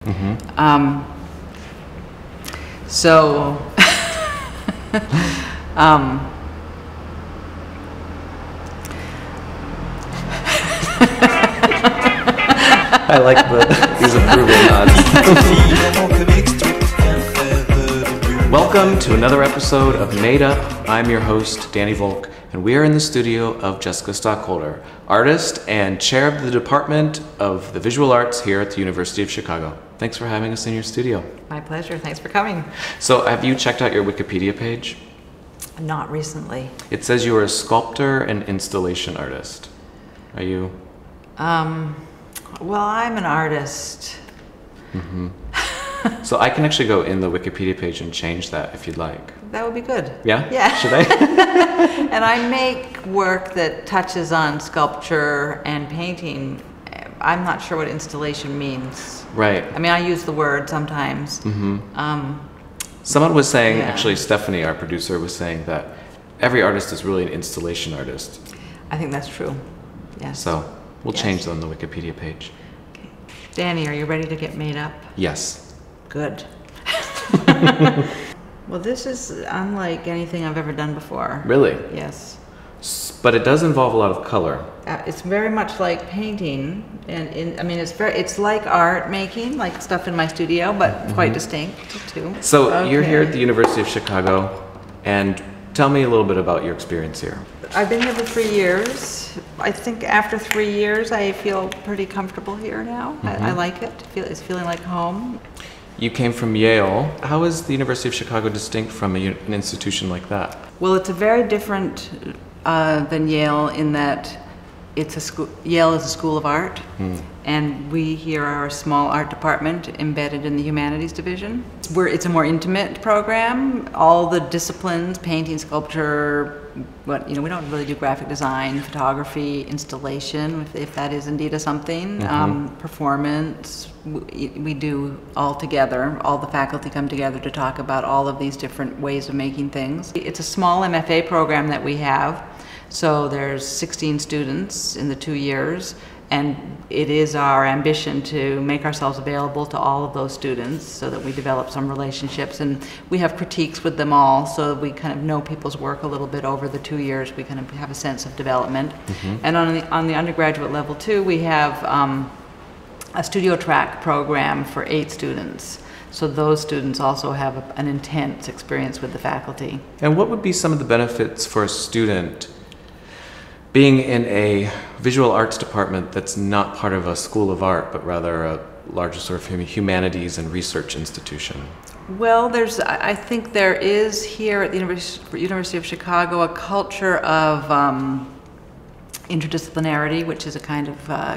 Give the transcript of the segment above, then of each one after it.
So, I like these approval nods. Welcome to another episode of Made Up. I'm your host, Danny Volk, and we are in the studio of Jessica Stockholder, artist and chair of the Department of the Visual Arts here at the University of Chicago. Thanks for having us in your studio. My pleasure. Thanks for coming. So, have you checked out your Wikipedia page? Not recently. It says you are a sculptor and installation artist. Are you? Well, I'm an artist. So I can actually go in the Wikipedia page and change that if you'd like. That would be good. Yeah? Yeah. Should I? And I make work that touches on sculpture and painting. I'm not sure what installation means. Right. I mean, I use the word sometimes. Someone was saying, Yeah. actually Stephanie, our producer, was saying that every artist is really an installation artist. I think that's true. Yes. So we'll Yes. change that on the Wikipedia page. Okay. Danny, are you ready to get made up? Yes. Good. Well, this is unlike anything I've ever done before. Really? Yes. But it does involve a lot of color. It's very much like painting, and it's like art making, like stuff in my studio, but quite distinct too. So you're here Okay. at the University of Chicago, and tell me a little bit about your experience here. I've been here for 3 years. I think after 3 years, I feel pretty comfortable here now. I like it. It's feeling like home. You came from Yale. How is the University of Chicago distinct from an institution like that? Well, it's a very different than Yale in that it's a school. Yale is a school of art, and we here are a small art department embedded in the humanities division. It's a more intimate program. All the disciplines, painting, sculpture, we don't really do graphic design, photography, installation, if that is indeed a something, performance. We do all together. All the faculty come together to talk about all of these different ways of making things. It's a small MFA program that we have. So there's 16 students in the 2 years, and it is our ambition to make ourselves available to all of those students so that we develop some relationships, and we have critiques with them all so we kind of know people's work a little bit over the 2 years. We kind of have a sense of development. And on the undergraduate level too, we have a studio track program for 8 students. So those students also have an intense experience with the faculty. And what would be some of the benefits for a student being in a visual arts department that's not part of a school of art, but rather a larger sort of humanities and research institution? Well, I think there is here at the University of Chicago a culture of interdisciplinarity, which is a kind of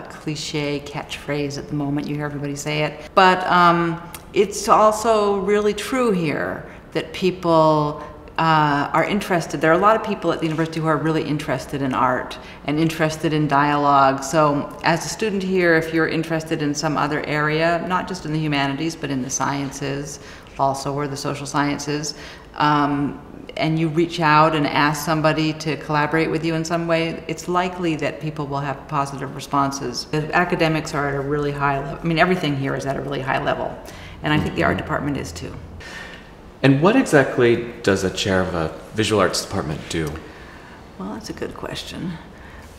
cliche catchphrase at the moment. You hear everybody say it. But it's also really true here that people are interested. There are a lot of people at the university who are really interested in art and interested in dialogue. So as a student here, if you're interested in some other area, not just in the humanities, but in the sciences also, or the social sciences, and you reach out and ask somebody to collaborate with you in some way, it's likely that people will have positive responses. The academics are at a really high level. I mean, everything here is at a really high level, and I think the art department is too. And what exactly does a chair of a visual arts department do? Well, that's a good question.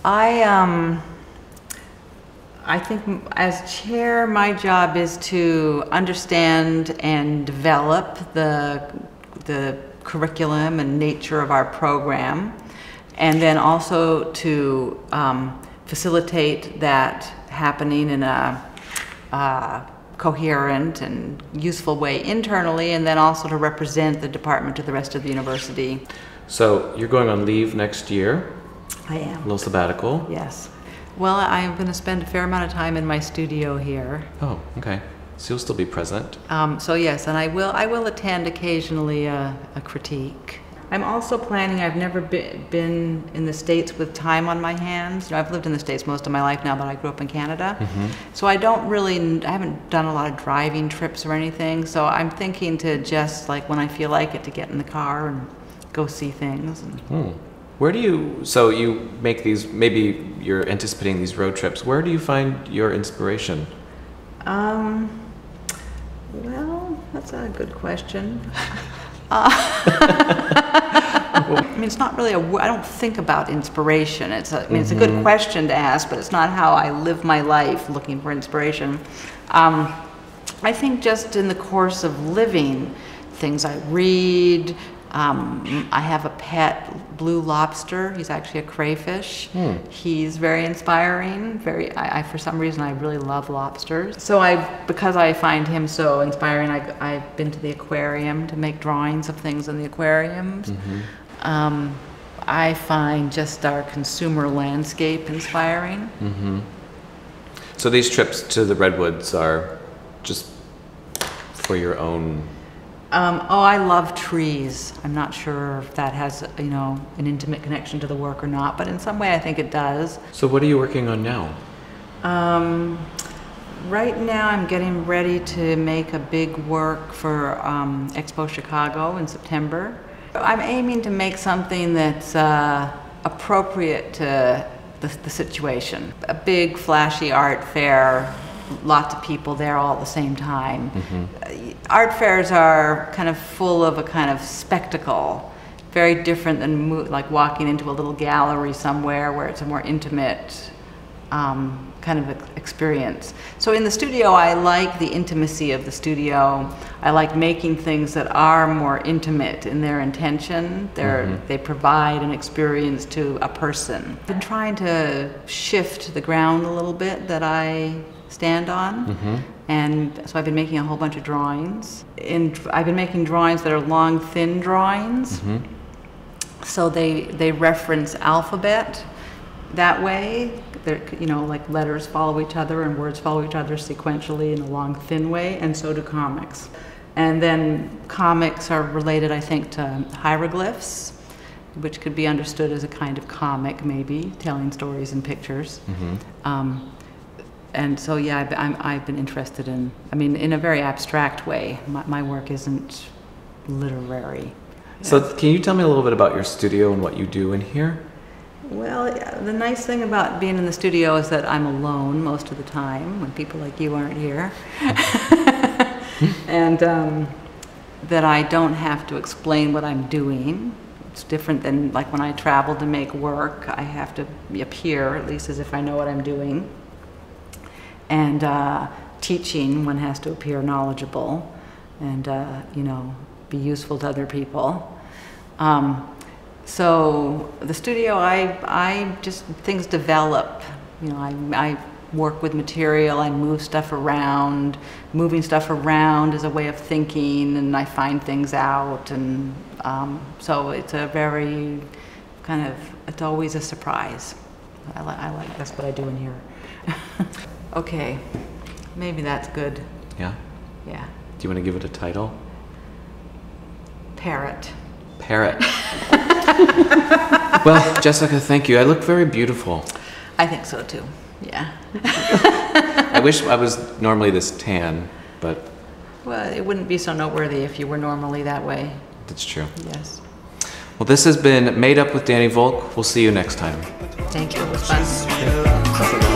I think as chair, my job is to understand and develop the curriculum and nature of our program, and then also to facilitate that happening in a coherent and useful way internally, and then also to represent the department to the rest of the university. So you're going on leave next year? I am. A little sabbatical? Yes. Well, I'm going to spend a fair amount of time in my studio here. Oh, okay. So you'll still be present? So yes, and I will attend occasionally a critique. I'm also planning, I've never been in the States with time on my hands. I've lived in the States most of my life now, but I grew up in Canada. So I haven't done a lot of driving trips or anything, so I'm thinking to just, like, when I feel like it, to get in the car and go see things. So you make these, maybe you're anticipating these road trips. Where do you find your inspiration? That's a good question. I mean, it's not really I don't think about inspiration. It's a good question to ask, but it's not how I live my life looking for inspiration. I think just in the course of living, things I read. I have a pet blue lobster. He's actually a crayfish. He's very inspiring. For some reason, I really love lobsters. So because I find him so inspiring, I've been to the aquarium to make drawings of things in the aquariums. I find just our consumer landscape inspiring. So these trips to the redwoods are just for your own. I love trees. I'm not sure if that has, an intimate connection to the work or not, but in some way I think it does. So what are you working on now? Right now I'm getting ready to make a big work for EXPO Chicago in September. I'm aiming to make something that's appropriate to the situation. A big flashy art fair, lots of people there all at the same time. Art fairs are kind of full of a kind of spectacle, very different than like walking into a little gallery somewhere where it's a more intimate kind of experience. So in the studio, I like the intimacy of the studio. I like making things that are more intimate in their intention. They provide an experience to a person. I've been trying to shift the ground a little bit that I stand on. And so I've been making a whole bunch of drawings. And I've been making drawings that are long, thin drawings. So they reference alphabet that way. They're, like letters follow each other and words follow each other sequentially in a long, thin way, and so do comics. And then comics are related, I think, to hieroglyphs, which could be understood as a kind of comic, maybe, telling stories in pictures. And so, yeah, I've been interested in a very abstract way. My work isn't literary. So can you tell me a little bit about your studio and what you do in here? Well, the nice thing about being in the studio is that I'm alone most of the time when people like you aren't here. And that I don't have to explain what I'm doing. It's different than like when I travel to make work. I have to appear, at least as if I know what I'm doing. And teaching, one has to appear knowledgeable and, be useful to other people. So the studio, I just, things develop. I work with material, I move stuff around. Moving stuff around is a way of thinking, and I find things out. And so it's a very it's always a surprise. I like, that's what I do in here. Okay, maybe that's good. Yeah? Yeah. Do you want to give it a title? Parrot. Parrot. Well, Jessica, thank you. I look very beautiful. I think so too, yeah. I wish I was normally this tan, but... Well, it wouldn't be so noteworthy if you were normally that way. That's true. Yes. Well, this has been Made Up with Danny Volk. We'll see you next time. Thank you, it was fun.